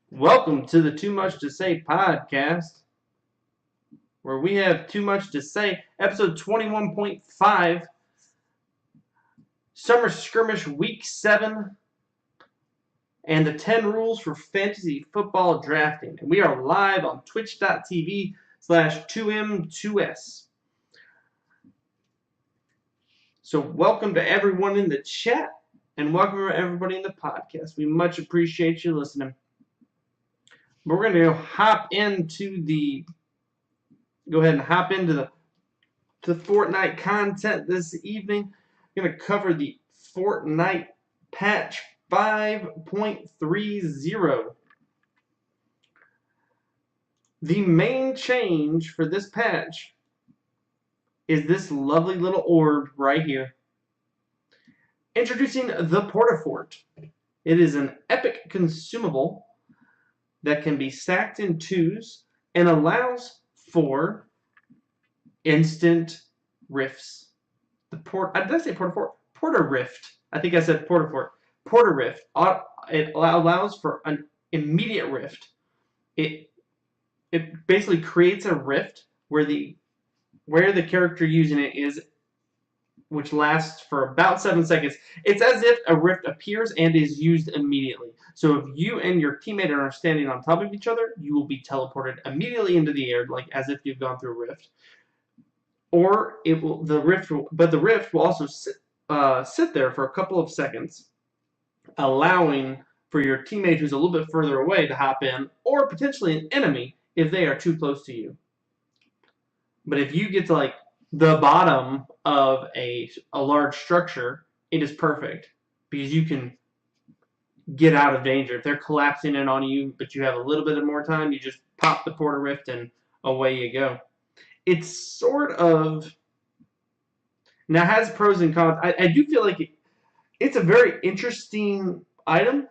Welcome to the Too Much to Say podcast, where we have too much to say. Episode 21.5, Summer Skirmish Week 7, and the 10 rules for fantasy football drafting. And we are live on twitch.tv/2M2S. So welcome to everyone in the chat, and welcome to everybody in the podcast. We much appreciate you listening. We're going to go ahead and hop into the Fortnite content this evening. I'm going to cover the Fortnite patch 5.30. The main change for this patch is this lovely little orb right here. Introducing the Portafort. It is an epic consumable that can be stacked in twos and allows for instant rifts. Did I say Portafort? Porter Rift. I think I said Portafort. Porter Rift. It allows for an immediate rift. It basically creates a rift where the character using it is, which lasts for about 7 seconds. It's as if a rift appears and is used immediately. So if you and your teammate are standing on top of each other, you will be teleported immediately into the air, like as if you've gone through a rift. Or the rift will also sit there for a couple of seconds, allowing for your teammate who's a little bit further away to hop in, or potentially an enemy if they are too close to you. But if you get to like the bottom of a large structure, it is perfect because you can get out of danger. If they're collapsing in on you, but you have a little bit of more time, you just pop the Porter Rift and away you go. It's sort of, now it has pros and cons. I do feel like it's a very interesting item.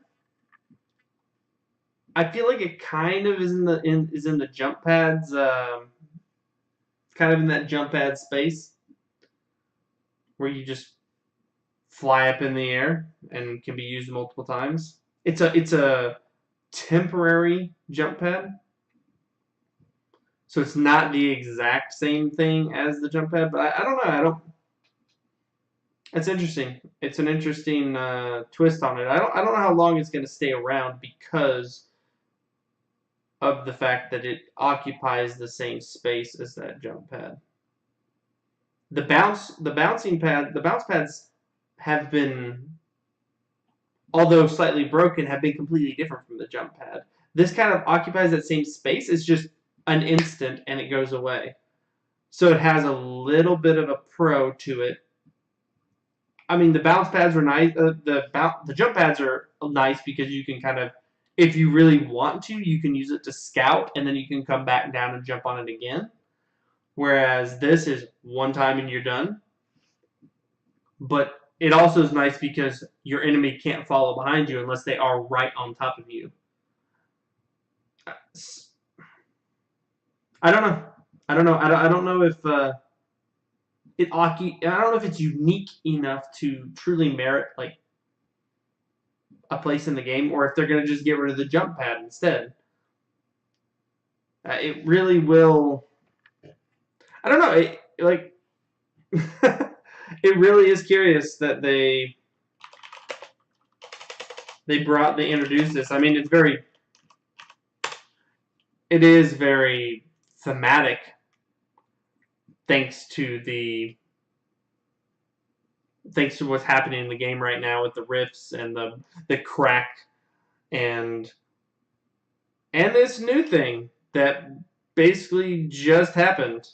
I feel like it kind of is in the jump pads. Kind of in that jump pad space where you just fly up in the air and can be used multiple times. It's a temporary jump pad, so it's not the exact same thing as the jump pad. But I don't know. It's interesting. It's an interesting twist on it. I don't know how long it's going to stay around because of the fact that it occupies the same space as that jump pad. The bounce pads have been, although slightly broken, have been completely different from the jump pad. This kind of occupies that same space. It's just an instant and it goes away. So it has a little bit of a pro to it. I mean, the bounce pads were nice. The jump pads are nice because you can kind of, if you really want to, you can use it to scout, and then you can come back down and jump on it again. Whereas this is one time and you're done. But it also is nice because your enemy can't follow behind you unless they are right on top of you. I don't know. I don't know if I don't know if it's unique enough to truly merit like a place in the game, or if they're going to just get rid of the jump pad instead. It really will. I don't know. It really is curious that they introduced this. I mean, it is very thematic, thanks to what's happening in the game right now with the rifts and the crack and this new thing that basically just happened,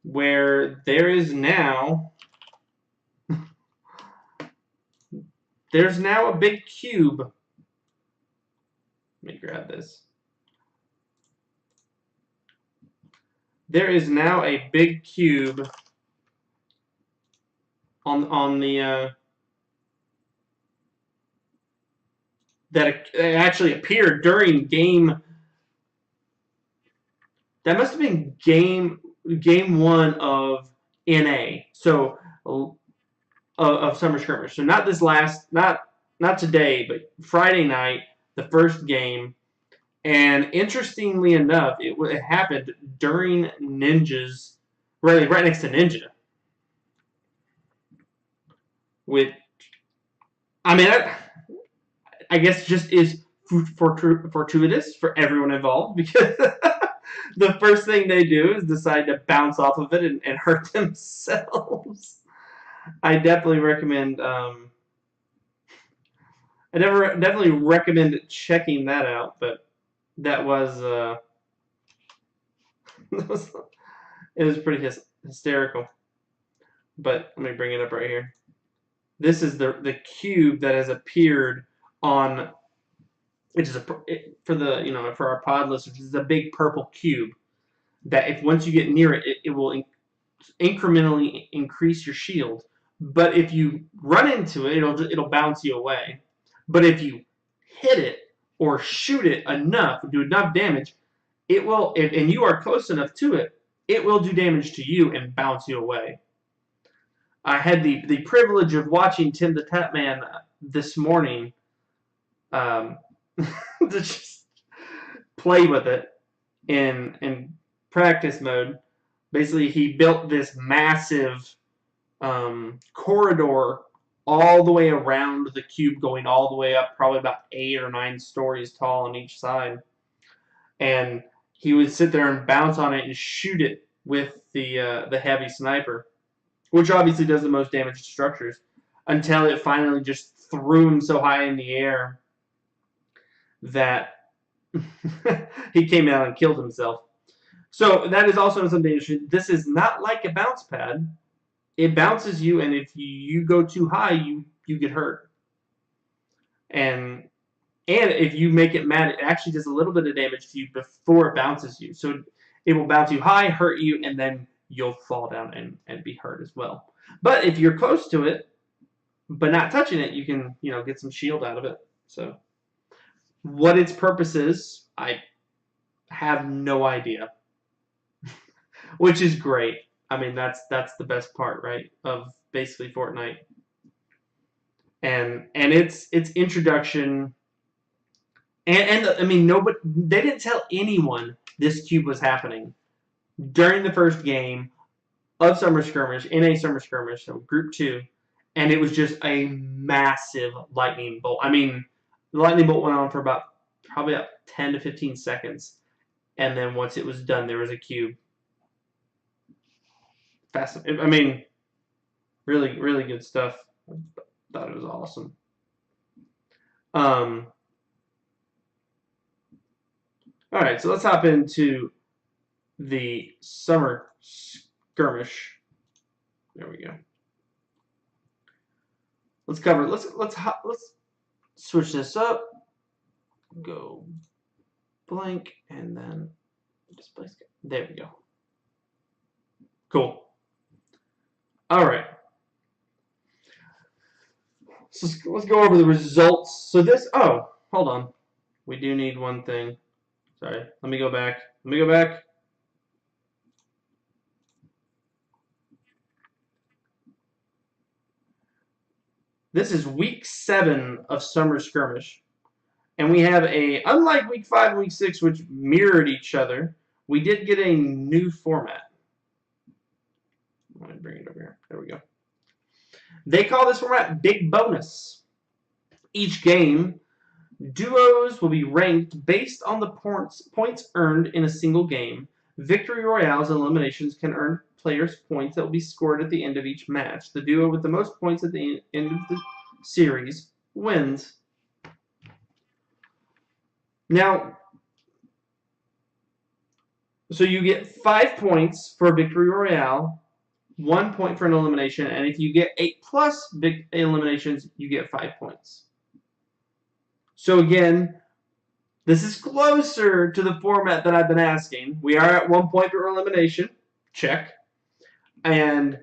where there's now a big cube. Let me grab this. There is now a big cube on the that actually appeared during game. That must have been game 1 of NA. So of Summer Skirmish. So not not today, but Friday night, the first game. And interestingly enough, it happened during Ninja's, right next to Ninja. With, I mean, I guess just is fortuitous for everyone involved because the first thing they do is decide to bounce off of it and hurt themselves. I definitely recommend. I definitely recommend checking that out. But that was it was pretty hysterical. But let me bring it up right here. This is the cube that has appeared on, which is for our pod listeners, it's a big purple cube that if once you get near it, it will incrementally increase your shield. But if you run into it, it'll bounce you away. But if you hit it or shoot it enough, do enough damage, it will, and you are close enough to it, it will do damage to you and bounce you away. I had the privilege of watching Tim the Tatman this morning to just play with it in practice mode. Basically, he built this massive corridor all the way around the cube, going all the way up, probably about 8 or 9 stories tall on each side. And he would sit there and bounce on it and shoot it with the heavy sniper, which obviously does the most damage to structures, until it finally just threw him so high in the air that he came out and killed himself. So that is also something interesting. This is not like a bounce pad. It bounces you, and if you go too high, you get hurt. And if you make it mad, it actually does a little bit of damage to you before it bounces you. So it will bounce you high, hurt you, and then you'll fall down and be hurt as well. But if you're close to it, but not touching it, you can get some shield out of it. So what its purpose is, I have no idea. Which is great. I mean, that's the best part, right, of basically Fortnite. And its introduction, and I mean, they didn't tell anyone this cube was happening during the first game of Summer Skirmish, in a Summer Skirmish, so Group 2, and it was just a massive lightning bolt. I mean, the lightning bolt went on for probably about 10 to 15 seconds, and then once it was done, there was a cube. I mean, really, really good stuff. I thought it was awesome. All right, so let's hop into the Summer Skirmish. There we go. Let's cover. Let's switch this up. Go blank and then display. There we go. Cool. All right. So let's go over the results. So this. Oh, hold on. We do need one thing. Sorry. Let me go back. This is week 7 of Summer Skirmish. And we have unlike week 5 and week 6, which mirrored each other, we did get a new format. Let me bring it over here. There we go. They call this format Big Bonus. Each game, duos will be ranked based on the points earned in a single game. Victory royales and eliminations can earn players points that will be scored at the end of each match. The duo with the most points at the end of the series wins. Now, so you get 5 points for a victory royale, 1 point for an elimination, and if you get 8+ big eliminations, you get 5 points. So again, this is closer to the format that I've been asking. We are at 1 point for elimination, check, and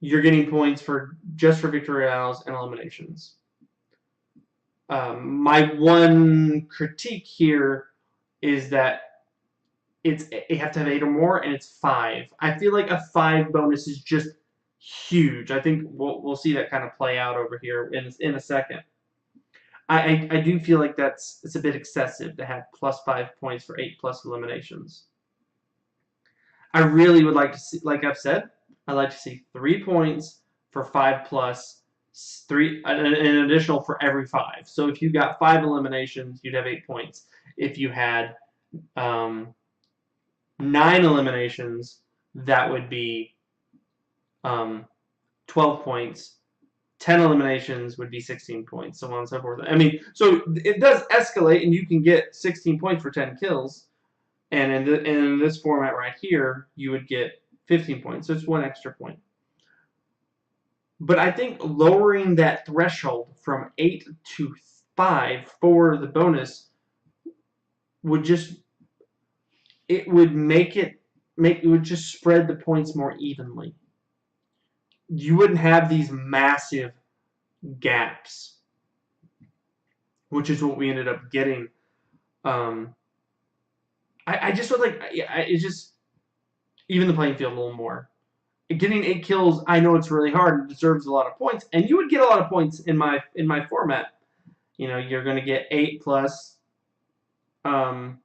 you're getting points just for victory royales and eliminations. My one critique here is that you have to have 8 or more, and it's 5. I feel like a 5 bonus is just huge. I think we'll see that kind of play out over here in a second. I do feel like it's a bit excessive to have +5 points for 8+ eliminations. I really would like to see, like I've said, I'd like to see 3 points for 5+, an additional for every 5. So if you got 5 eliminations, you'd have 8 points. If you had 9 eliminations, that would be 12 points. 10 eliminations would be 16 points, so on and so forth. I mean, so it does escalate, and you can get 16 points for 10 kills. And in this format right here, you would get 15 points. So it's 1 extra point. But I think lowering that threshold from 8 to 5 for the bonus would just it would just spread the points more evenly. You wouldn't have these massive gaps, which is what we ended up getting. I just would like it's just even the playing field a little more. Getting 8 kills, I know it's really hard and deserves a lot of points, and you would get a lot of points in my format. You know, you're going to get 8 plus. You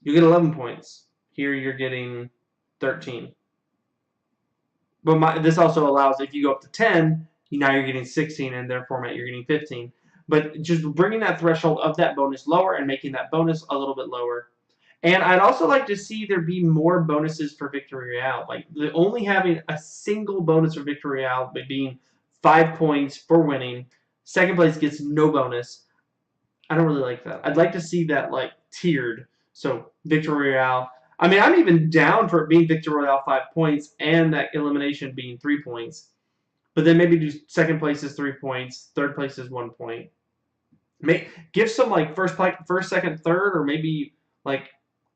get 11 points. Here you're getting 13. But this also allows, if you go up to 10, now you're getting 16, and in their format you're getting 15. But just bringing that threshold of that bonus lower and making that bonus a little bit lower. And I'd also like to see there be more bonuses for Victory Royale. Like, only having a single bonus for Victory Royale, but being 5 points for winning. Second place gets no bonus. I don't really like that. I'd like to see that, like, tiered. So, Victory Royale. I mean, I'm even down for it being Victory Royale 5 points and that elimination being 3 points. But then maybe do second place is 3 points, third place is 1 point. Give some, like, first, second, third, or maybe, like,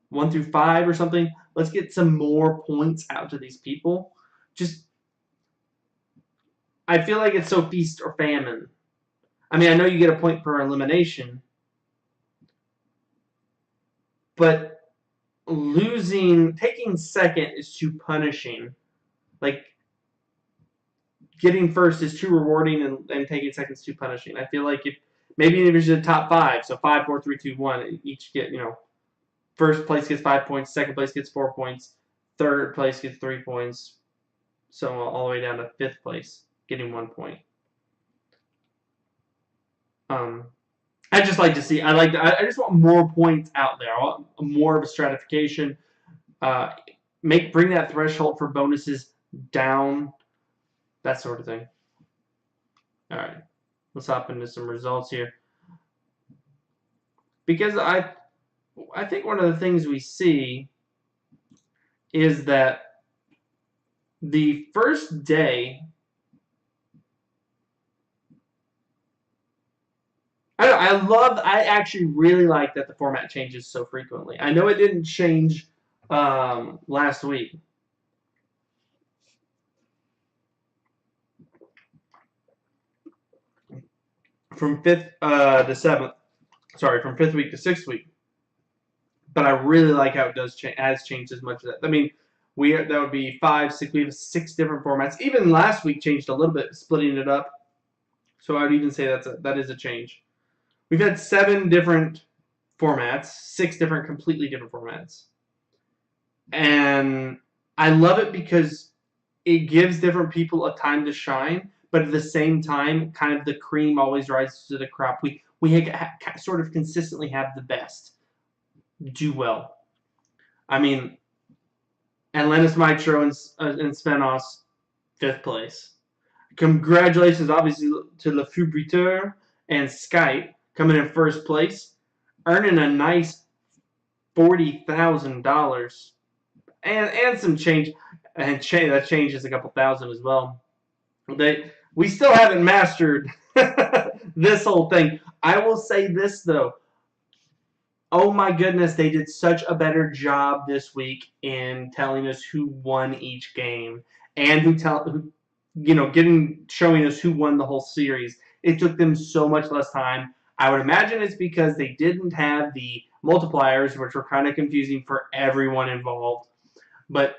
1 through 5 or something. Let's get some more points out to these people. I feel like it's so feast or famine. I mean, I know you get a point per elimination, but taking second is too punishing. Like, getting first is too rewarding, and taking second is too punishing. I feel like maybe if you're the top 5, so 5, 4, 3, 2, 1, each get, first place gets 5 points, second place gets 4 points, third place gets 3 points, so all the way down to 5th place, getting 1 point. I just like to see. I just want more points out there. I want more of a stratification. Bring that threshold for bonuses down. That sort of thing. All right, let's hop into some results here. Because I think one of the things we see is that the first day, I actually really like that the format changes so frequently. I know it didn't change last week. From 5th to 7th. Sorry, from 5th week to 6th week. But I really like how it has changed as much as that. I mean, that would be 5, 6. We have 6 different formats. Even last week changed a little bit, splitting it up. So I would even say that is a change. We've had 7 different formats, 6 different, completely different formats. And I love it because it gives different people a time to shine, but at the same time, kind of the cream always rises to the crop. We sort of consistently have the best do well. I mean, Atlantis Mitro and Spenos, 5th place. Congratulations, obviously, to Le Fubriteur and Skype coming in 1st place, earning a nice $40,000 and some change, and that change is a couple thousand as well. We still haven't mastered this whole thing. I will say this though. Oh my goodness, they did such a better job this week in telling us who won each game and showing us who won the whole series. It took them so much less time. I would imagine it's because they didn't have the multipliers, which were kind of confusing for everyone involved. But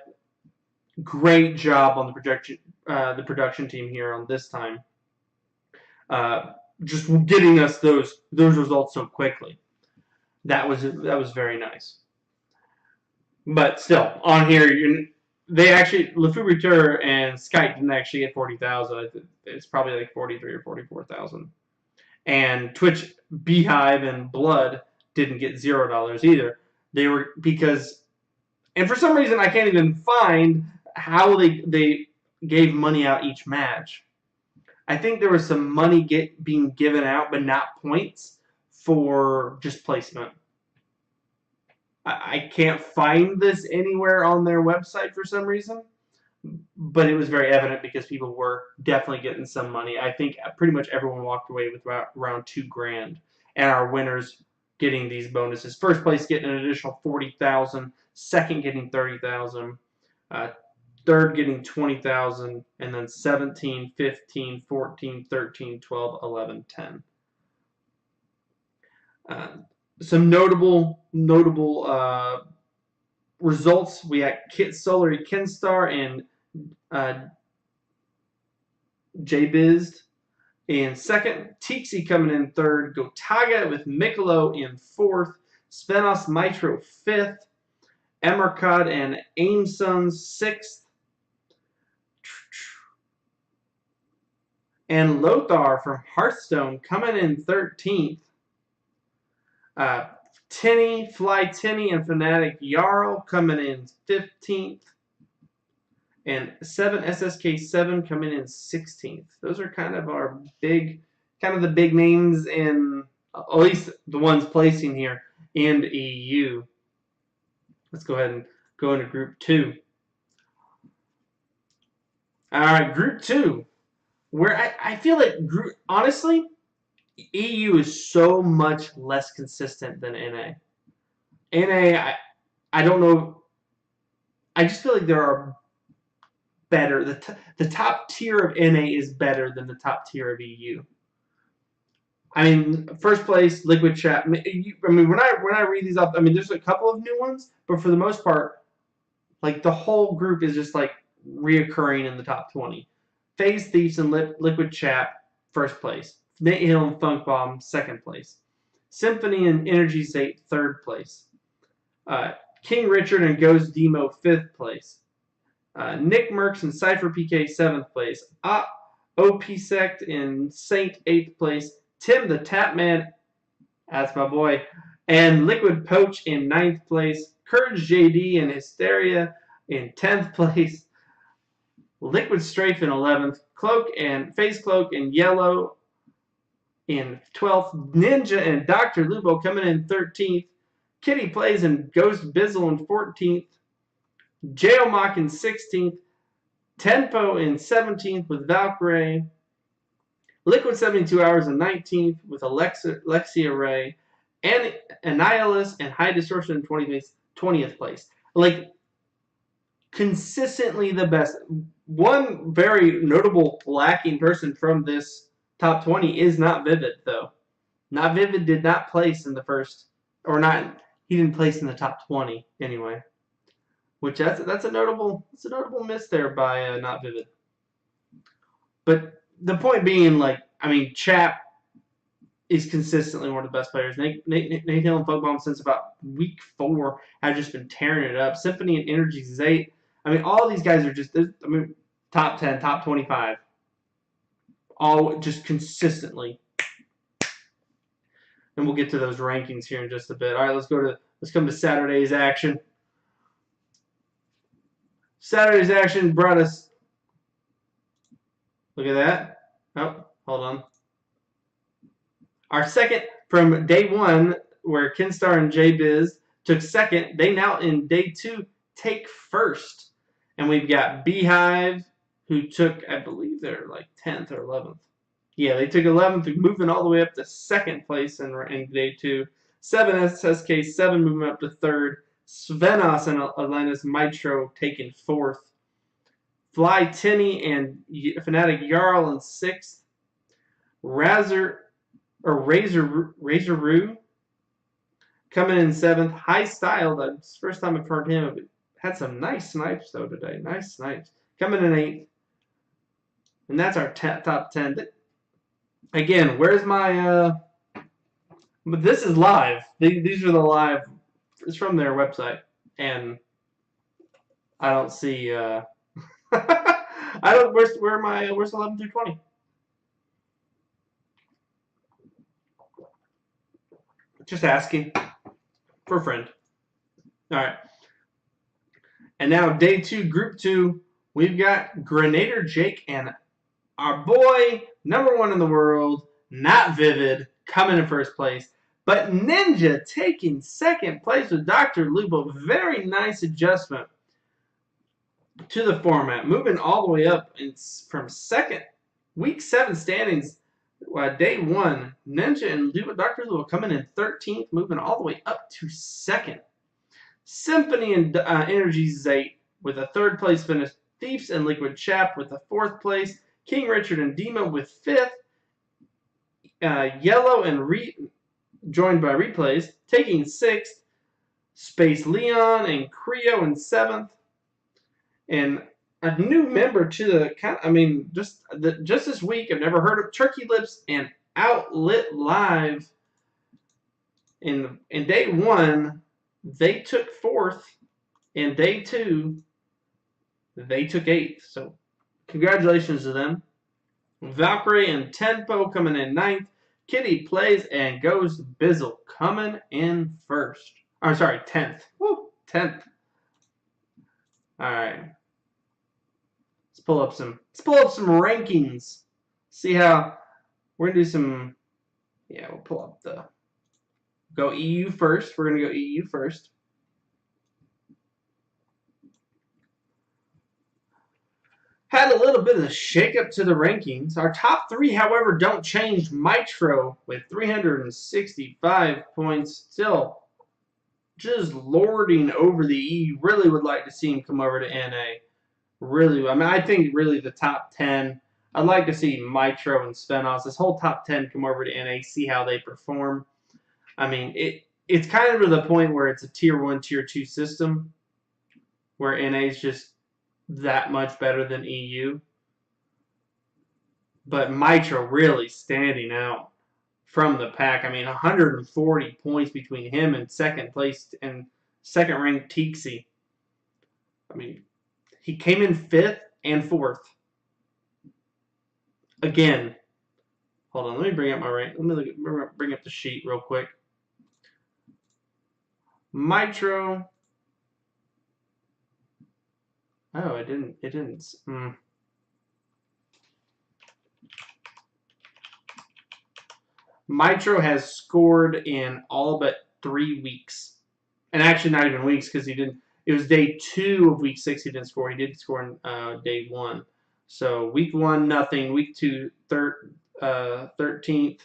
great job on the production team here on this time. just getting us those results so quickly. That was very nice. But still, on here, they actually LeFoubriteur and Skype didn't actually get 40,000. It's probably like 43 or 44,000. And Twitch, Beehive, and Blood didn't get $0 either. They were because, and for some reason I can't even find how they gave money out each match. I think there was some money being given out, but not points for just placement. I can't find this anywhere on their website for some reason, but it was very evident because people were definitely getting some money. I think pretty much everyone walked away with around $2,000, and our winners getting these bonuses. First place getting an additional 40,000, second getting 30,000, third getting 20,000, and then 17, 15, 14, 13, 12, 11, 10. Some notable results. We had Solary Kinstar and J-Biz in second. Tixi coming in third. Gotaga with Mikolo in fourth. Spenos Mitro fifth. Emercod and Aimson sixth. And Lothar from Hearthstone coming in 13th. Fly Tinny, and Fnatic Jarl coming in 15th. And 7 SSK7 coming in 16th. Those are kind of our the big names in, at least the ones placing here in EU. Let's go ahead and go into Group 2. All right, Group 2, where I feel like, honestly, EU is so much less consistent than NA. NA, I don't know. I just feel like there are better. The top tier of NA is better than the top tier of EU. I mean, first place, Liquid Chat. I mean, when I read these up, I mean, there's a couple of new ones, but for the most part, like the whole group is just like reoccurring in the top 20. FaZe Thieves and Liquid Chat, first place. Nate Hill and Funk Bomb, second place. Symphony and Energy Zate, third place. King Richard and Ghost Demo, fifth place. Nick Merckx and Cypher PK, seventh place. OP Sect and Saint, eighth place. Tim the Tapman, that's my boy, and Liquid Poach in ninth place. Courage JD and Hysteria in 10th place. Liquid Strafe in 11th. Cloak and Face Cloak in Yellow in 12th. Ninja and Dr. Lubo coming in 13th. Kitty Plays and Ghost Bizzle in 14th. Jailmock in 16th. Tenpo in 17th with Valkyrie. Liquid 72 Hours in 19th with Alexia Ray. And Annihilus and High Distortion in 20th place. Like, consistently the best. One very notable lacking person from this top 20 is Not Vivid, though. Not Vivid did not place in the first, or not. He didn't place in the top 20 anyway. Which that's a notable miss there by Not Vivid. But the point being, like, I mean, Chap is consistently one of the best players. Nate Hill and Pokemon since about week 4 have just been tearing it up. Symphony and Energy Zate. I mean, all these guys are just, I mean, top 10, top 25. All just consistently. And we'll get to those rankings here in just a bit. All right, let's come to Saturday's action. Saturday's action brought us, look at that. Oh, hold on. Our second from day 1, where Kinstar and J-Biz took second, they now in day 2 take first. And we've got Beehive, who took, I believe they're like 10th or 11th. Yeah, they took 11th, moving all the way up to second place in day 2. 7 SSK7 moving up to third. Svenos and Atlantis Mitro taking 4th. Fly Tinny and Fnatic Jarl in 6th. Razor Roo coming in 7th. High Style, that's the first time I've heard him. Had some nice snipes, though, today. Nice snipes. Coming in 8th. And that's our top 10. Again, where's my but this is live. These are the live. It's from their website, and I don't see. I don't. Where's 11 through 20? Just asking for a friend. All right. And now day 2, group 2. We've got Grenader Jake and our boy, number 1 in the world, not Vivid, coming in first place. But Ninja taking second place with Dr. Lupo. Very nice adjustment to the format. Moving all the way up from second. Week 7 standings, day 1. Ninja and Dr. Lupo coming in 13th, moving all the way up to second. Symphony and Energy Zate with a 3rd place finish. Thieves and Liquid Chap with a 4th place. King Richard and Demo with 5th. Yellow and joined by Replays, taking 6th. Space Leon and Creo in 7th. And a new member to the just this week, I've never heard of Turkey Lips and Outlet Live. In day 1, they took 4th. In day 2, they took 8th. So congratulations to them. Valkyrie and Tempo coming in 9th. Kitty Plays and Goes Bizzle coming in 1st. I'm sorry, 10th. Woo, 10th. All right. Let's pull up some rankings. See how we're gonna do some. Yeah, we'll pull up the. Go EU first. We're gonna go EU first. Had a little bit of a shakeup to the rankings. Our top 3, however, don't change. Mitro with 365 points, still just lording over the EU. Really would like to see him come over to NA. Really, I mean, I think really the top 10. I'd like to see Mitro and Svenos, this whole top 10, come over to NA, see how they perform. I mean, it's kind of to the point where it's a tier 1, tier 2 system, where NA is just that much better than EU. But Mitro really standing out from the pack. I mean, 140 points between him and second place and second ranked Tixi. I mean, he came in 5th and 4th. Again, hold on. Let me bring up my rank. Bring up the sheet real quick. Mitro. Oh, it didn't. Mitro has scored in all but 3 weeks. And actually not even weeks, because he didn't. It was day 2 of week 6 he didn't score. He did score in day 1. So week 1, nothing. Week 2, 13th.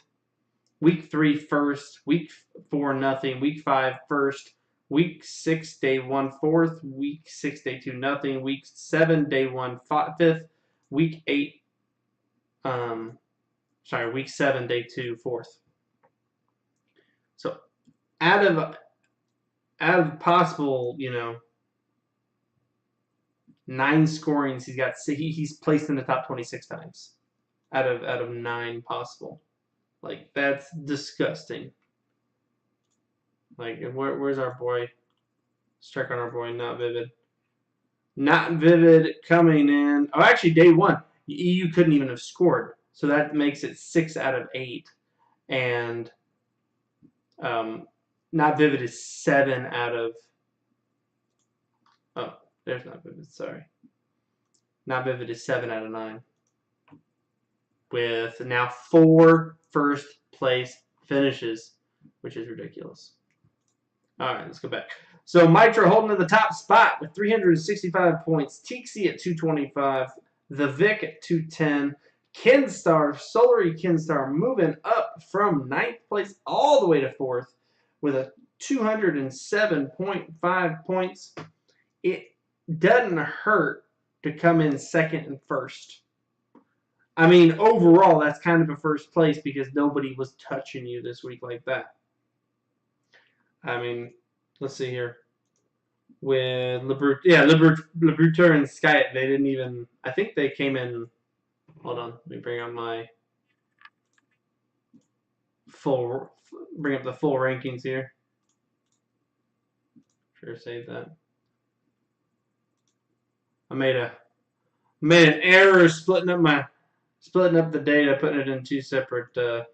Week 3, 1st. Week 4, nothing. Week 5, 1st. Week 6, day 1, 4th. Week 6, day 2, nothing. Week 7, day 1, 5th. Week 8, week 7, day 2, 4th. So out of possible, 9 scorings, he's placed in the top 26 times out of 9 possible. Like, that's disgusting. Like, where's our boy? Let's check on our boy, Not Vivid. Not Vivid coming in. Oh, actually, day 1, EU couldn't even have scored. So that makes it 6 out of 8. And Not Vivid is 7 out of... Oh, there's Not Vivid, sorry. Not Vivid is 7 out of 9. With now 4 first place finishes, which is ridiculous. All right, let's go back. So Mitro holding to the top spot with 365 points. Tixi at 225. The Vic at 210. Kinstar, Solary Kinstar, moving up from 9th place all the way to 4th with a 207.5 points. It doesn't hurt to come in 2nd and 1st. I mean, overall, that's kind of a first place because nobody was touching you this week like that. I mean, let's see here. With Lebruteur and Skyet, they didn't even... I think they came in... Hold on, let me bring on my... bring up the full rankings here. Sure, save that. I made an error splitting up the data, putting it in two separate. I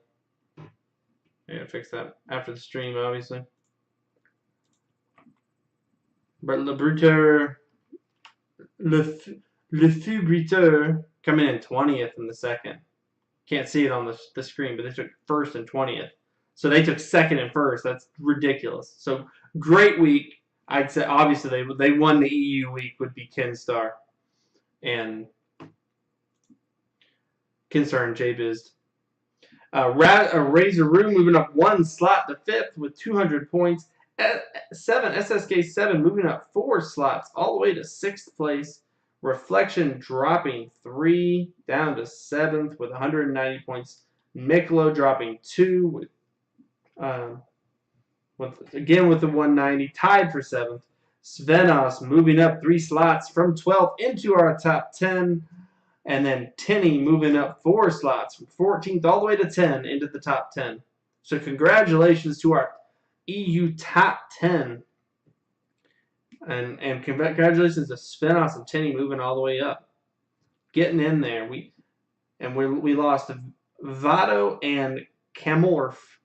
gotta fix that after the stream, obviously. But Le Feu Bruteur coming in 20th in the second. Can't see it on the screen, but they took first and 20th. So they took second and first. That's ridiculous. So great week. I'd say obviously they won the EU week would be Kenstar and Kenstar and JBiz. Razor Room moving up one slot to 5th with 200 points. 7 SSK 7 moving up 4 slots all the way to 6th place. Reflection dropping 3 down to 7th with 190 points. Miklo dropping 2 with the 190, tied for 7th. Svenos moving up 3 slots from 12th into our top 10. And then Tinny moving up 4 slots from 14th all the way to 10 into the top 10. So congratulations to our EU top 10. And congratulations to Svenos and Tinny moving all the way up. Getting in there. We lost Vado and Camorph.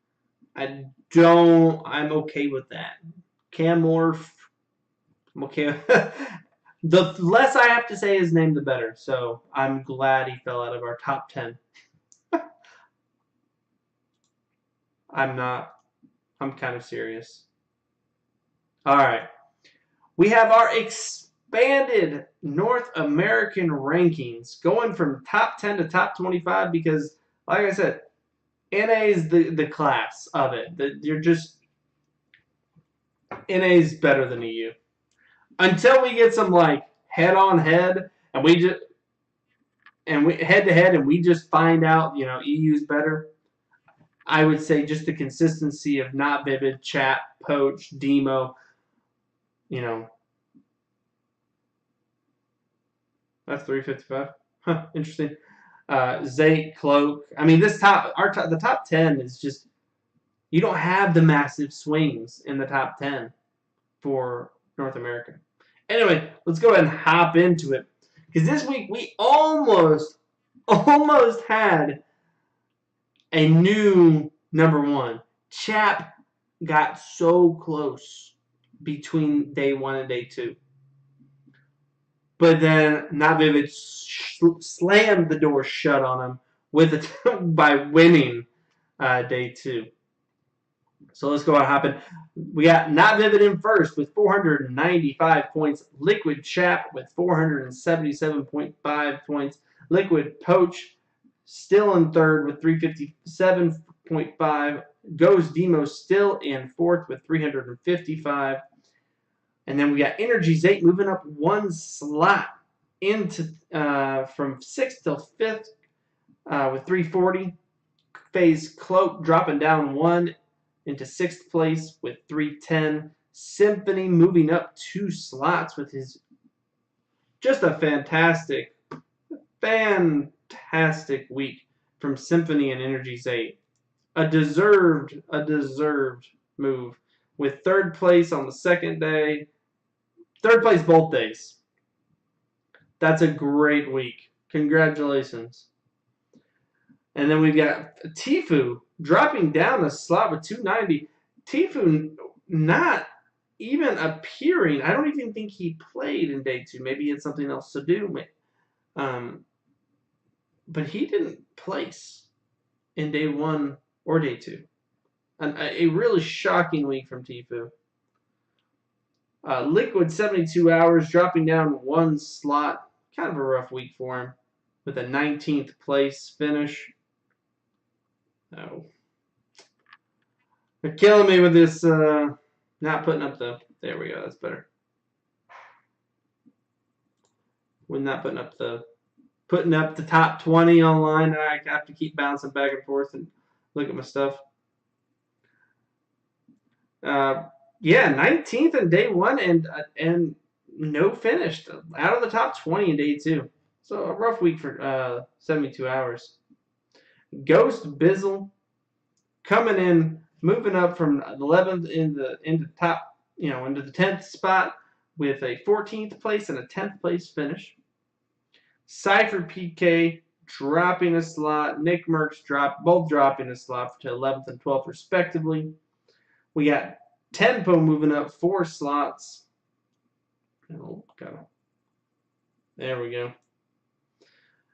I'm okay with that. Camorph. I'm okay with the less I have to say his name, the better. So I'm glad he fell out of our top 10. I'm kind of serious. All right. We have our expanded North American rankings going from top 10 to top 25 because, like I said, NA is the class of it. NA is better than EU. Until we get some like head-on-head and head-to-head and we just find out, EU's better. I would say just the consistency of Not Vivid, Chat, Poach, Demo, that's 355. Huh, interesting. Zate, Cloak. I mean, the top 10 is just, you don't have the massive swings in the top 10 for North America. Anyway, let's go ahead and hop into it. Because this week we almost had a new number 1. Chap got so close between day 1 and day 2. But then Not Vivid slammed the door shut on him by winning day 2. So let's go ahead and hop in. We got Not Vivid in first with 495 points. Liquid Chap with 477.5 points. Liquid Poach still in third with 357.5. Goes Demo still in fourth with 355. And then we got Energy Zate moving up 1 slot into from 6th till 5th with 340. Phase Cloak dropping down 1 into 6th place with 310. Symphony moving up 2 slots with his just a fantastic week from Symphony and Energy Zate. A deserved move with 3rd place on the second day. 3rd place both days. That's a great week. Congratulations. And then we got Tifu dropping down a slot with 290. Tifu not even appearing. I don't even think he played in day 2. Maybe he had something else to do. But he didn't place in day 1 or day 2. A really shocking week from Tifu. Liquid 72 hours dropping down 1 slot. Kind of a rough week for him with a 19th place finish. Oh. They're killing me with this not putting up the... There we go. That's better. We're not putting up the top 20 online. I have to keep bouncing back and forth and look at my stuff. Yeah, 19th in day 1 and no finish out of the top 20 in day 2. So a rough week for 72 hours. Ghost Bizzle coming in, moving up from the 11th into top, into the 10th spot with a 14th place and a 10th place finish. Cypher PK dropping a slot. Nick Merckx both dropping a slot to 11th and 12th respectively. We got Tempo moving up 4 slots. There we go.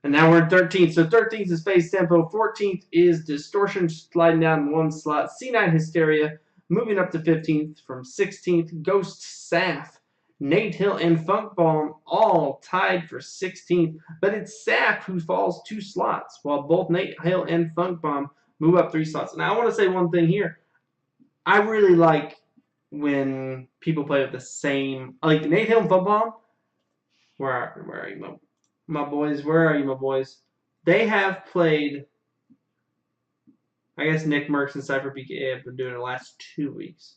And now we're in 13th. So 13th is Phase Tempo. 14th is Distortion, sliding down 1 slot. C9 Hysteria moving up to 15th from 16th. Ghost Saf, Nate Hill, and Funk Bomb all tied for 16th. But it's Saf who falls 2 slots, while both Nate Hill and Funk Bomb move up 3 slots. Now I want to say one thing here. I really like when people play with the same, like Nate Hill and Funk Bomb. Where are you, my boys? Where are you, my boys? They have played. I guess Nick Merckx and Cypher PK have been doing it the last 2 weeks.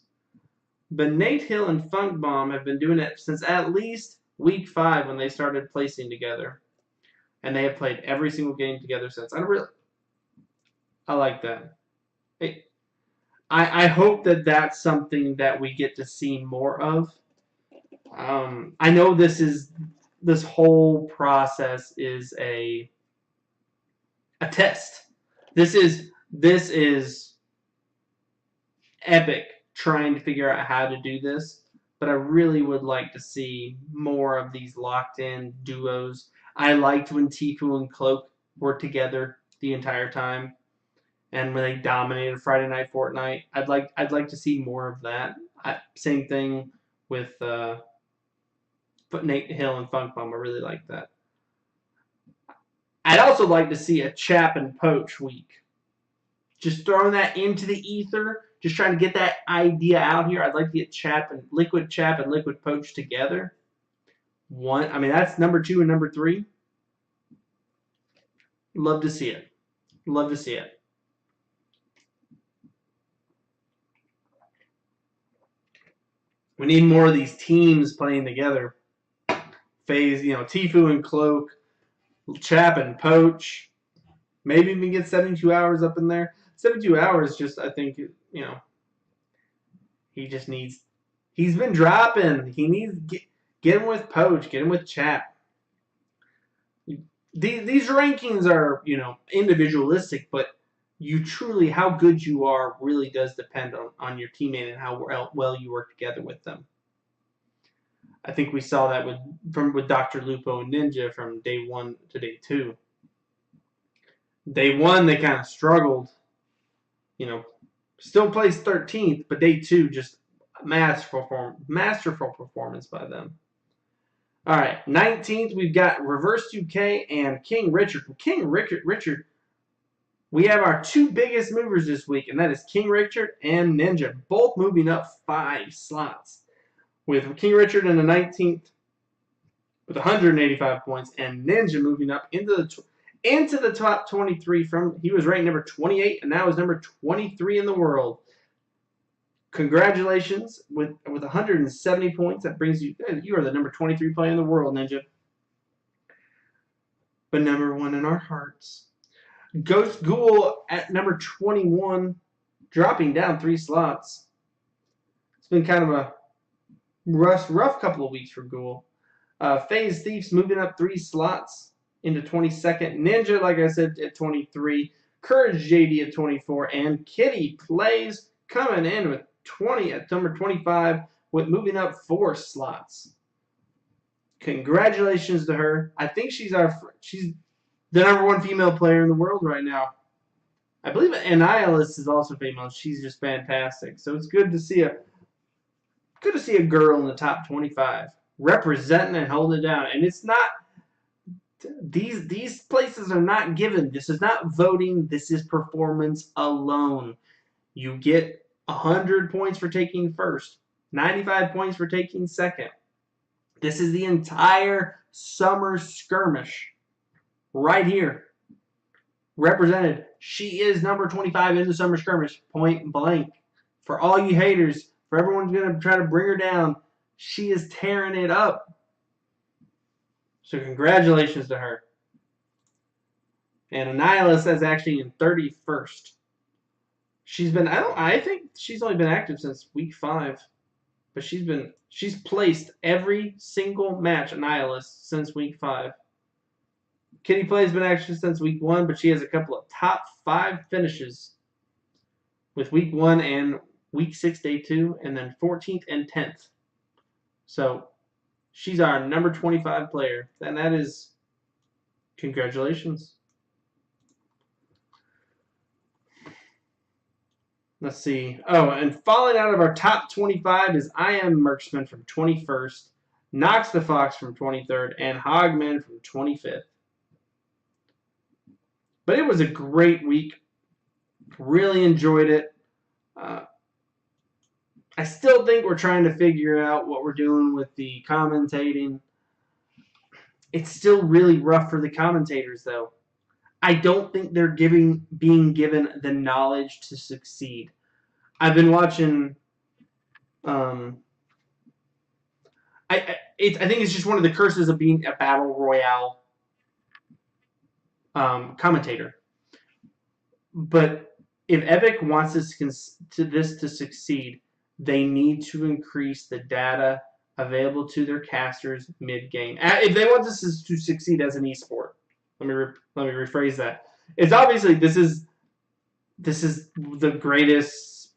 But Nate Hill and Funk Bomb have been doing it since at least week 5 when they started placing together. And they have played every single game together since. I like that. I hope that that's something that we get to see more of. I know this whole process is a test. This is epic trying to figure out how to do this, but I really would like to see more of these locked in duos. I liked when Tfue and Cloak were together the entire time, and when they dominated Friday Night Fortnite. I'd like to see more of that. Same thing with Nate Hill and Funk Bomb. I really like that. I'd also like to see a Chap and Poach week. Just throwing that into the ether. Just trying to get that idea out here. I'd like to get Liquid Chap and Liquid Poach together. That's number 2 and number 3. Love to see it. Love to see it. We need more of these teams playing together. Phase, Tfue and Cloak, Chap and Poach. Maybe even get 72 hours up in there. 72 hours, I think, he just needs. He's been dropping. He needs get him with Poach, get him with Chap. These rankings are, individualistic, but how good you are really does depend on your teammate and how well you work together with them. I think we saw that with Dr. Lupo and Ninja from day 1 to day 2. Day 1, they kind of struggled. Still placed 13th, but day 2, just masterful performance by them. All right, 19th, we've got Reverse 2K and King Richard. King Richard, we have our 2 biggest movers this week, and that is King Richard and Ninja, both moving up 5 slots. With King Richard in the 19th with 185 points, and Ninja moving up into the top 23 he was ranked number 28 and now is number 23 in the world. Congratulations with 170 points. That brings you are the number 23 player in the world, Ninja. But number 1 in our hearts. Ghost Ghoul at number 21, dropping down 3 slots. It's been kind of a rough couple of weeks for Ghoul. Phase Thieves moving up 3 slots into 22nd. Ninja, like I said, at 23. Courage JD at 24. And Kitty Plays coming in with 20 at number 25 with moving up 4 slots. Congratulations to her. I think she's the number 1 female player in the world right now. I believe Annihilus is also female. She's just fantastic. So it's good to see a girl in the top 25 representing and holding it down. And it's not these places are not given. This is not voting. This is performance alone. You get 100 points for taking first, 95 points for taking second. This is the entire Summer Skirmish right here represented. She is number 25 in the Summer Skirmish, point blank. For all you haters, for everyone's going to try to bring her down, she is tearing it up. So congratulations to her. And Annihilus is actually in 31st. She's been. I think she's only been active since week 5, but she's placed every single match Nihilist since week 5. Kitty Play's been active since week 1, but she has a couple of top 5 finishes with week 1 and week 6 day 2, and then 14th and 10th. So she's our number 25 player, and that is congratulations. Let's see. Oh, and falling out of our top 25 is I Am Merksman from 21st, Knox the Fox from 23rd, and Hogman from 25th. But it was a great week. Really enjoyed it. I still think we're trying to figure out what we're doing with the commentating. It's still really rough for the commentators, though. I don't think they're being given the knowledge to succeed. I've been watching. I think it's just one of the curses of being a battle royale commentator. But if Epic wants this to succeed, they need to increase the data available to their casters mid-game. If they want this to succeed as an esport, let me rephrase that. It's obviously this is the greatest,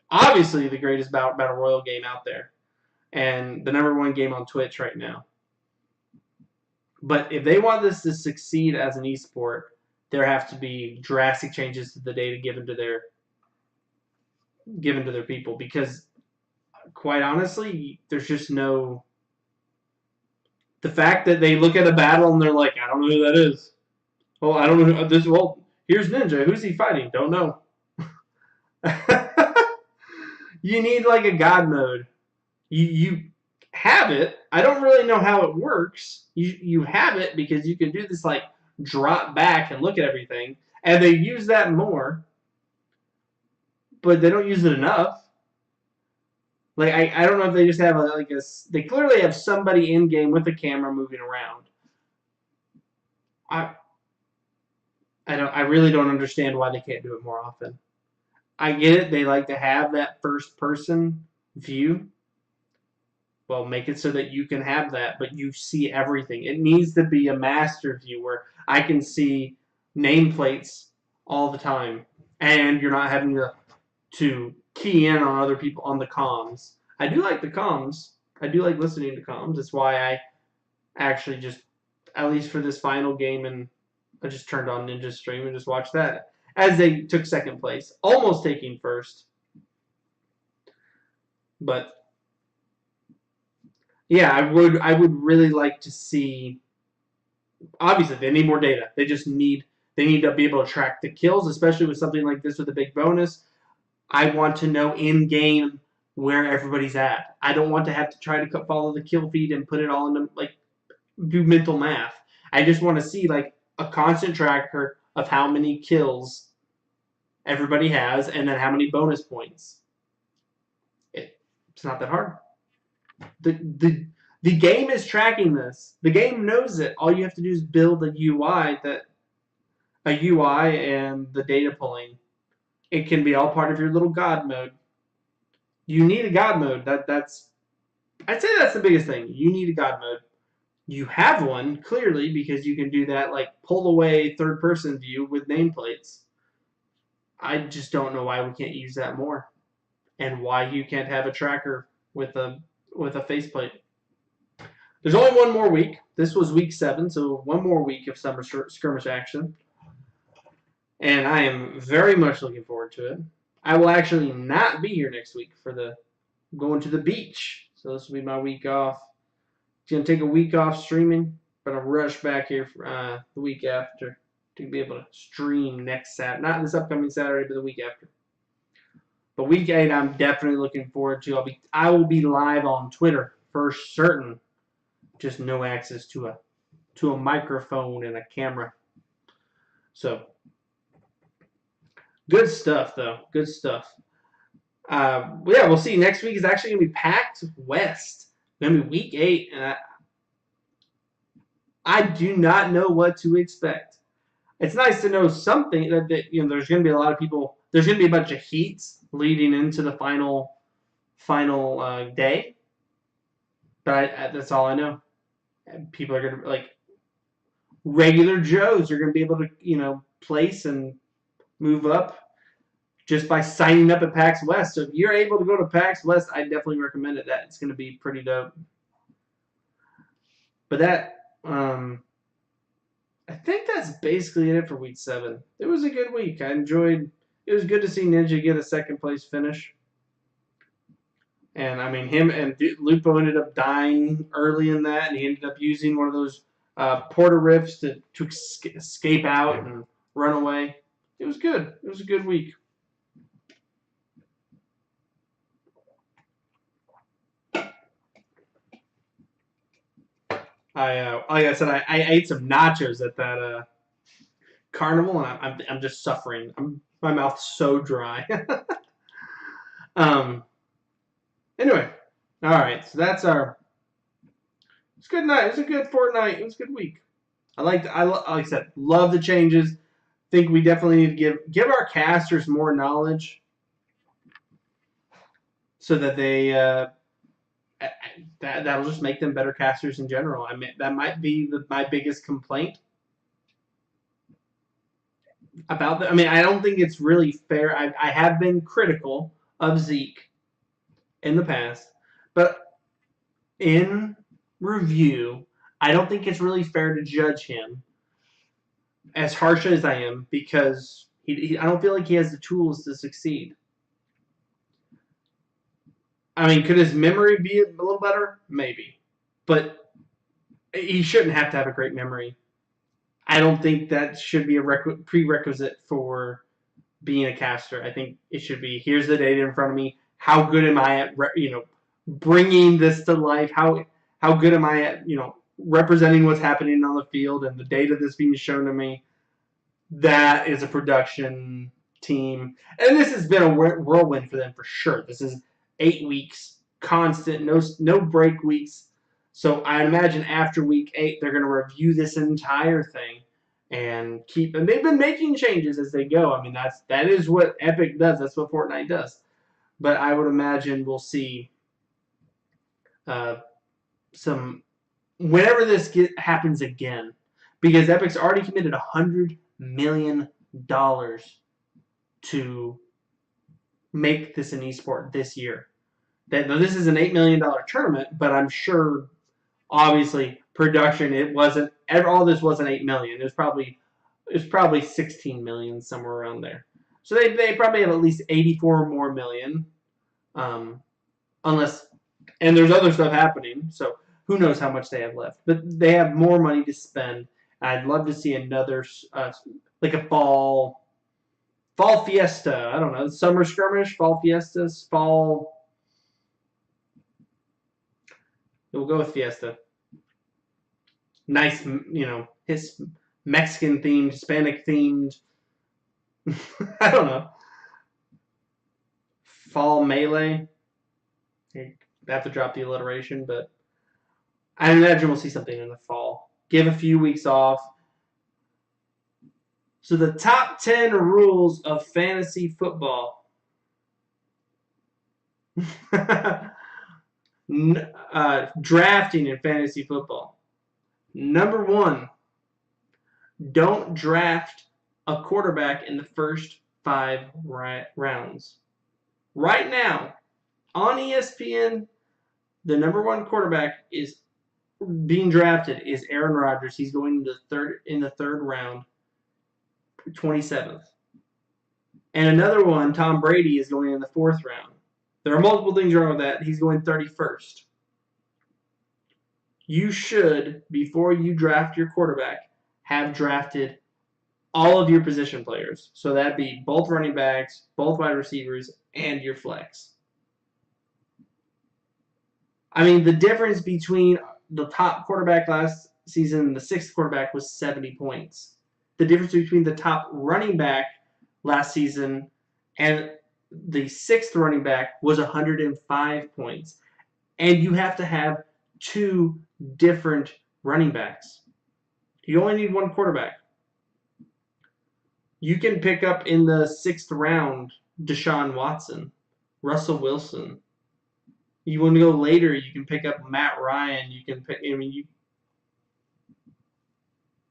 obviously the greatest battle royale game out there, and the #1 game on Twitch right now. But if they want this to succeed as an esport, there have to be drastic changes to the data given to their people, because quite honestly, there's just no. The fact that they look at a battle and they're like, I don't know who that is. Oh, I don't know who this. Well, here's Ninja. Who's he fighting? Don't know. You need like a god mode. You have it. I don't really know how it works. You have it because you can do this like drop back and look at everything, and they use that more, but they don't use it enough. Like I don't know if they just have they clearly have somebody in game with a camera moving around. I really don't understand why they can't do it more often. I get it, they like to have that first person view. Well, make it so that you can have that, but you see everything. It needs to be a master view where I can see nameplates all the time, and you're not having to key in on other people on the comms. I do like the comms. I do like listening to comms. That's why I actually just, at least for this final game, and I just turned on Ninja's stream and just watched that as they took second place, almost taking first. But yeah, I would really like to see. Obviously, they need more data. They need to be able to track the kills, especially with something like this with a big bonus. I want to know in game where everybody's at. I don't want to have to try to follow the kill feed and put it all into do mental math. I just want to see a constant tracker of how many kills everybody has and then how many bonus points. It's not that hard. The game is tracking this. The game knows it. All you have to do is build a UI and the data pulling. It can be all part of your little god mode. You need a god mode. I'd say that's the biggest thing. You need a god mode. You have one, clearly, because you can do that pull away third person view with nameplates. I just don't know why we can't use that more. And why you can't have a tracker with a faceplate. There's only one more week. This was week 7, so one more week of Summer Skirmish action. And I am very much looking forward to it. I will actually not be here next week for going to the beach. So this will be my week off. It's going to take a week off streaming, but I'll rush back here for the week after to be able to stream next Saturday. Not this upcoming Saturday, but the week after. But week 8, I'm definitely looking forward to. I will be live on Twitter for certain. Just no access to a microphone and a camera. So good stuff, though. Good stuff. Yeah, we'll see. Next week is actually going to be packed West. It's going to be week 8, and I do not know what to expect. It's nice to know something that there's going to be a lot of people There's going to be a bunch of heats leading into the final day, but that's all I know. People are going to, like, regular Joes are going to be able to, place and move up just by signing up at PAX West. So if you're able to go to PAX West, I definitely recommend it. It's going to be pretty dope. But I think that's basically it for week 7. It was a good week. It was good to see Ninja get a second place finish. And I mean, him and Lupo ended up dying early in that, and he ended up using one of those porta rifts to escape out and run away. It was good. It was a good week. Like I said, I ate some nachos at that carnival, and I'm just suffering. My mouth's so dry. Anyway, all right. So that's our. It's a good night. It was a good Fortnite. It was a good week. Like I said, love the changes. Think we definitely need to give our casters more knowledge, so that they that'll just make them better casters in general. I mean, that might be my biggest complaint about that. I mean, I don't think it's really fair. I have been critical of Zeke in the past, but in review, I don't think it's really fair to judge him as harsh as I am, because I don't feel like he has the tools to succeed. I mean, could his memory be a little better? Maybe. But he shouldn't have to have a great memory. I don't think that should be a prerequisite for being a caster. I think it should be, here's the data in front of me. How good am I at, bringing this to life? How good am I at, representing what's happening on the field and the data that's being shown to me? That is a production team. And this has been a whirlwind for them for sure. This is 8 weeks, constant, no break weeks. So I imagine after week 8, they're going to review this entire thing and they've been making changes as they go. I mean, that is what Epic does. That's what Fortnite does. But I would imagine we'll see some whenever this happens again, because Epic's already committed $100 million to make this an esport this year. Now, this is an $8 million tournament, but I'm sure, obviously, production, it wasn't, all this wasn't $8 million. It was probably 16 million, somewhere around there. So they probably have at least 84 more million, unless, and there's other stuff happening, so who knows how much they have left. But they have more money to spend. I'd love to see another, like a fall fiesta. I don't know, summer skirmish, fall fiestas, we'll go with fiesta. Nice, his Mexican themed, Hispanic themed. I don't know. Fall melee. I have to drop the alliteration, but I imagine we'll see something in the fall. Give a few weeks off. So the top 10 rules of fantasy football. Drafting in fantasy football. Number 1, don't draft a quarterback in the first 5 rounds. Right now, on ESPN, the number 1 quarterback is being drafted is Aaron Rodgers. He's going in the third round, 27th. And another one, Tom Brady, is going in the 4th round. There are multiple things wrong with that. He's going 31st. You should, before you draft your quarterback, have drafted all of your position players. So that'd be both running backs, both wide receivers, and your flex. I mean, the difference between the top quarterback last season and the 6th quarterback was 70 points. The difference between the top running back last season and the 6th running back was 105 points. And you have to have 2 different running backs. You only need 1 quarterback. You can pick up in the 6th round Deshaun Watson, Russell Wilson. You want to go later, you can pick up Matt Ryan. You can pick,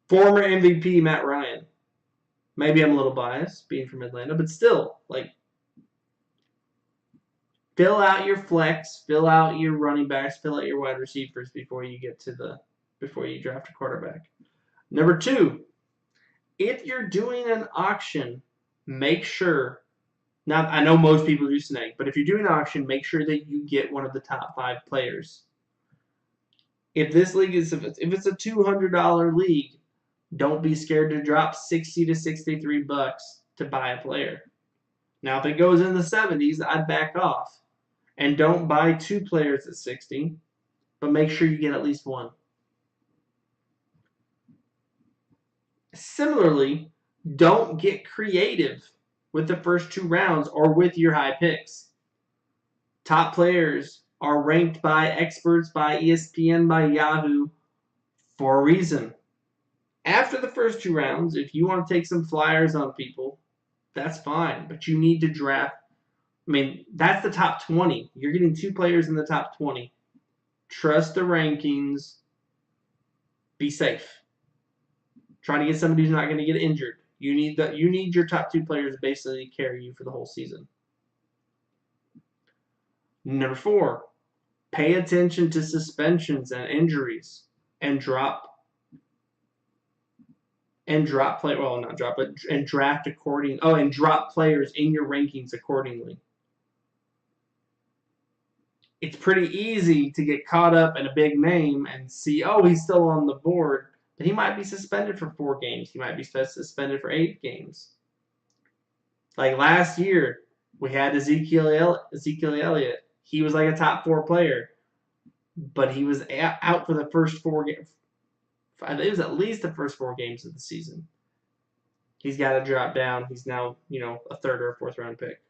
former MVP Matt Ryan. Maybe I'm a little biased being from Atlanta, but still, like, fill out your flex, fill out your running backs, fill out your wide receivers before you draft a quarterback. Number 2, if you're doing an auction, make sure. Now, I know most people do snake, but if you're doing an auction, make sure that you get one of the top 5 players. If this league is, if it's a $200 league, don't be scared to drop $60 to $63 to buy a player. Now, if it goes in the 70s, I'd back off. And don't buy 2 players at 60, but make sure you get at least one. Similarly, don't get creative with the first 2 rounds or with your high picks. Top players are ranked by experts, by ESPN, by Yahoo for a reason. After the first 2 rounds, if you want to take some flyers on people, that's fine, but you need to draft. That's the top 20. You're getting 2 players in the top 20. Trust the rankings. Be safe. Try to get somebody who's not going to get injured. You need your top 2 players to basically carry you for the whole season. Number 4, pay attention to suspensions and injuries and draft according. Oh, and drop players in your rankings accordingly. It's pretty easy to get caught up in a big name and see, oh, he's still on the board, but he might be suspended for 4 games. He might be suspended for 8 games. Like last year, we had Ezekiel Elliott. He was like a top 4 player, but he was out for the first 4 games. It was at least the first 4 games of the season. He's got to drop down. He's now, a 3rd or a 4th round pick.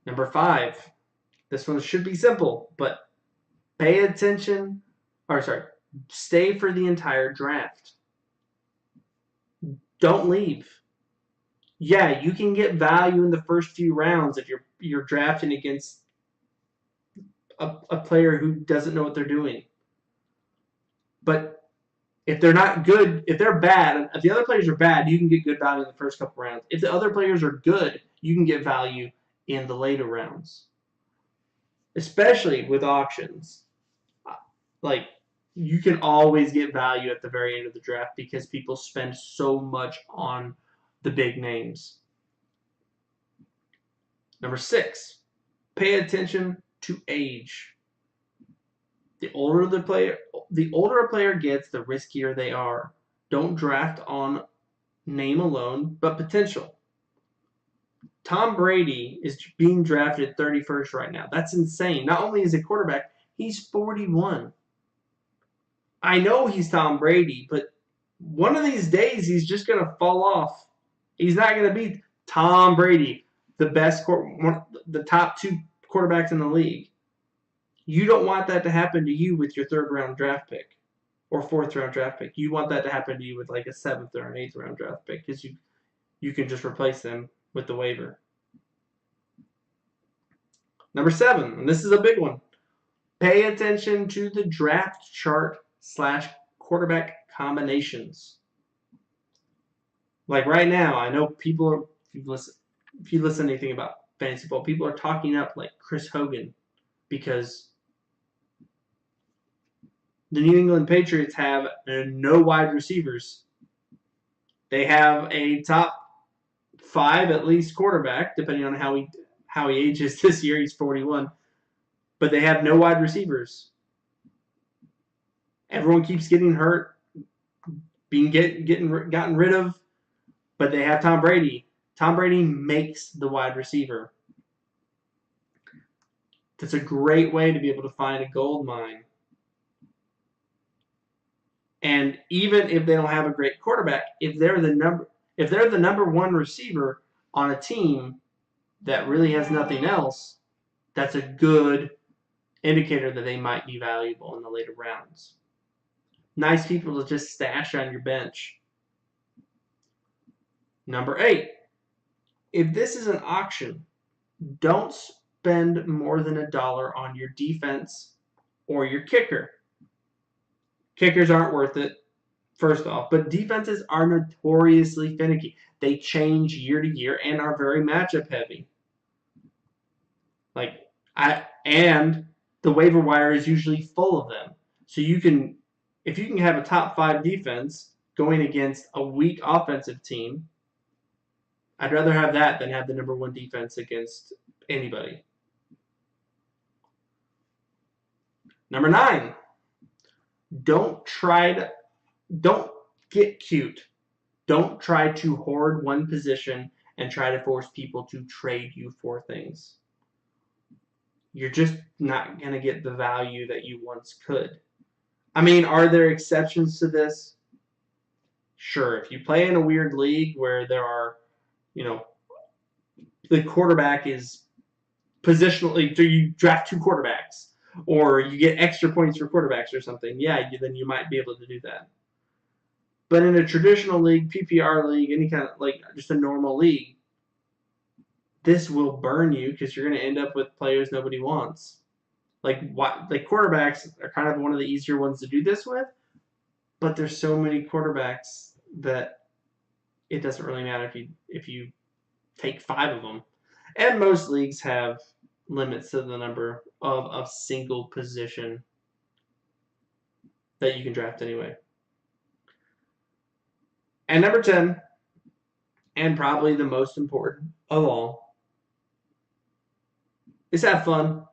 Number 5. This one should be simple, but stay for the entire draft. Don't leave. Yeah, you can get value in the first few rounds if you're drafting against a player who doesn't know what they're doing. But if they're not good, if they're bad, if the other players are bad, you can get good value in the first couple rounds. If the other players are good, you can get value in the later rounds. Especially with auctions. Like, you can always get value at the very end of the draft because people spend so much on the big names. Number 6, pay attention to age. The older a player gets, the riskier they are. Don't draft on name alone, but potential. Tom Brady is being drafted 31st right now. That's insane. Not only is he a quarterback, he's 41. I know he's Tom Brady, but one of these days he's just going to fall off. He's not going to be Tom Brady, the top 2 quarterbacks in the league. You don't want that to happen to you with your 3rd round draft pick or 4th round draft pick. You want that to happen to you with like a 7th or an 8th round draft pick because you can just replace them with the waiver. Number 7, and this is a big one. Pay attention to the draft chart / quarterback combinations. Like right now, I know people are, if you listen to anything about fantasy football, people are talking up like Chris Hogan because the New England Patriots have no wide receivers. They have a top 5 at least quarterback, depending on how he ages this year. He's 41, but they have no wide receivers. Everyone keeps getting hurt, gotten rid of, but they have Tom Brady. Tom Brady makes the wide receiver. That's a great way to be able to find a gold mine. And even if they don't have a great quarterback, if they're the number 1 receiver on a team that really has nothing else, that's a good indicator that they might be valuable in the later rounds. Nice people to just stash on your bench. Number 8, if this is an auction, don't spend more than $1 on your defense or your kicker. Kickers aren't worth it, first off, but defenses are notoriously finicky. They change year to year and are very matchup heavy. And the waiver wire is usually full of them. So if you can have a top 5 defense going against a weak offensive team, I'd rather have that than have the number 1 defense against anybody. Number 9, don't get cute. Don't try to hoard one position and try to force people to trade you for things. You're just not going to get the value that you once could. I mean, are there exceptions to this? Sure. If you play in a weird league where there are, the quarterback is positionally, so you draft 2 quarterbacks, or you get extra points for quarterbacks or something, then you might be able to do that. But in a traditional league, PPR league, any kind of, just a normal league, this will burn you because you're going to end up with players nobody wants. Quarterbacks are kind of one of the easier ones to do this with, but there's so many quarterbacks that it doesn't really matter if you take 5 of them. And most leagues have limits to the number of a single position that you can draft anyway. And number 10, and probably the most important of all, is have fun.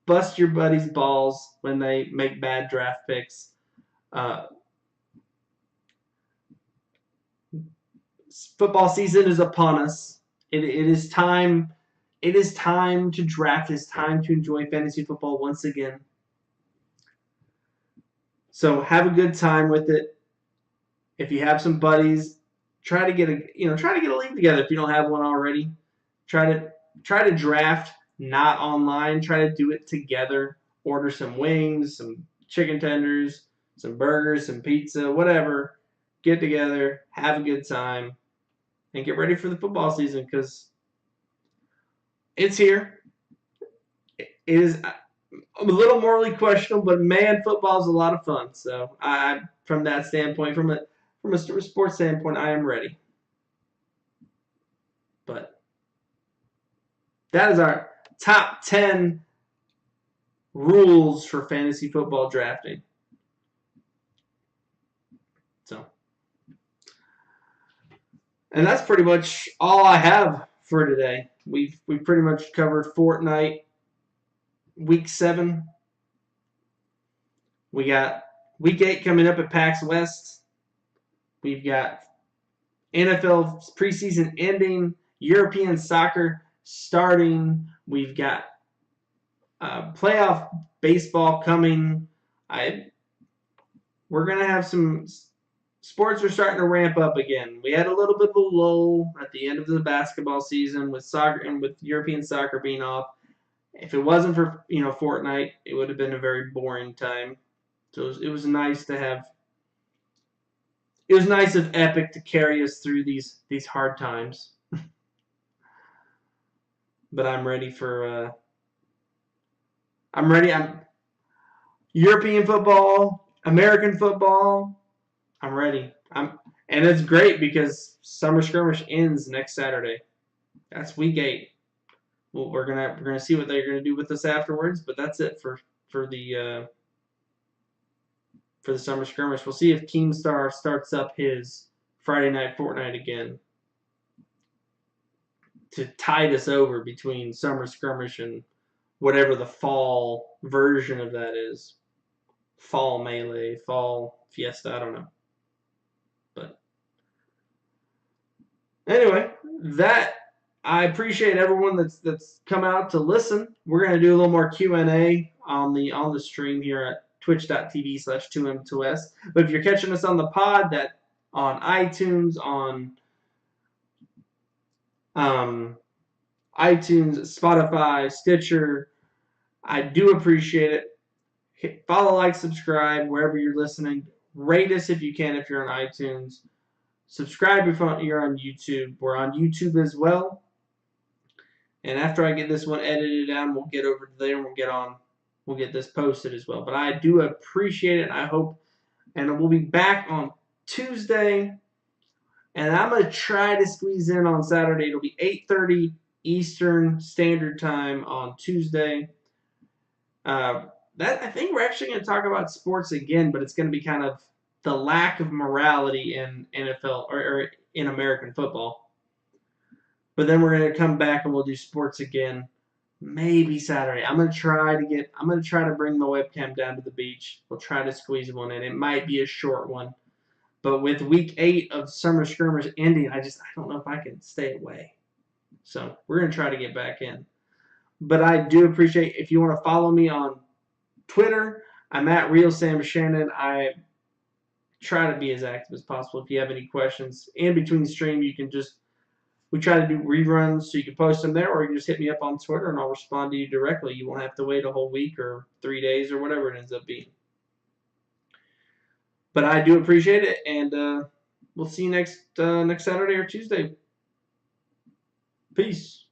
Bust your buddies' balls when they make bad draft picks. Football season is upon us. It is time. It is time to draft. It's time to enjoy fantasy football once again. So have a good time with it. If you have some buddies, try to get a league together if you don't have one already. Try to draft not online. Try to do it together. Order some wings, some chicken tenders, some burgers, some pizza, whatever. Get together, have a good time, and get ready for the football season because it's here. It is a little morally questionable, but man, football is a lot of fun. So from that standpoint, from a sports standpoint, I am ready. But that is our top 10 rules for fantasy football drafting. So, and that's pretty much all I have for today. We've pretty much covered Fortnite Week 7. We got Week 8 coming up at PAX West. We've got NFL preseason ending, European soccer starting. We've got playoff baseball coming. We're going to have some sports are starting to ramp up again. We had a little bit of a lull at the end of the basketball season with soccer and with European soccer being off. If it wasn't for Fortnite, it would have been a very boring time. So it was nice to have. It was nice of Epic to carry us through these hard times. But I'm ready for. I'm ready. I'm European football, American football. I'm ready. And it's great because Summer Skirmish ends next Saturday. That's Week 8. Well, we're gonna see what they're gonna do with us afterwards, but that's it for the Summer Skirmish. We'll see if Keemstar starts up his Friday Night Fortnite again to tide us over between Summer Skirmish and whatever the fall version of that is. Fall Melee, Fall Fiesta, I don't know. But anyway, I appreciate everyone that's come out to listen. We're going to do a little more Q&A on the stream here at twitch.tv/2m2s. But if you're catching us on the pod, that on iTunes, Spotify, Stitcher, I do appreciate it. Follow, like, subscribe wherever you're listening. Rate us if you can if you're on iTunes. Subscribe if you're on YouTube. We're on YouTube as well. And after I get this one edited down, we'll get over there and we'll get this posted as well. But I do appreciate it. I hope, and we'll be back on Tuesday. And I'm going to try to squeeze in on Saturday. It'll be 8:30 Eastern Standard Time on Tuesday. I think we're actually going to talk about sports again, but it's going to be kind of the lack of morality in NFL or in American football. But then we're going to come back and we'll do sports again, maybe Saturday. I'm going to try to bring my webcam down to the beach. We'll try to squeeze one in. It might be a short one. But with week 8 of Summer Skirmish ending, I don't know if I can stay away. So we're going to try to get back in. But I do appreciate if you want to follow me on Twitter. I'm at Real Sam Shannon. I try to be as active as possible. If you have any questions in between the stream, we try to do reruns, so you can post them there, or you can just hit me up on Twitter and I'll respond to you directly. You won't have to wait a whole week or 3 days or whatever it ends up being. But I do appreciate it, and we'll see you next Saturday or Tuesday. Peace.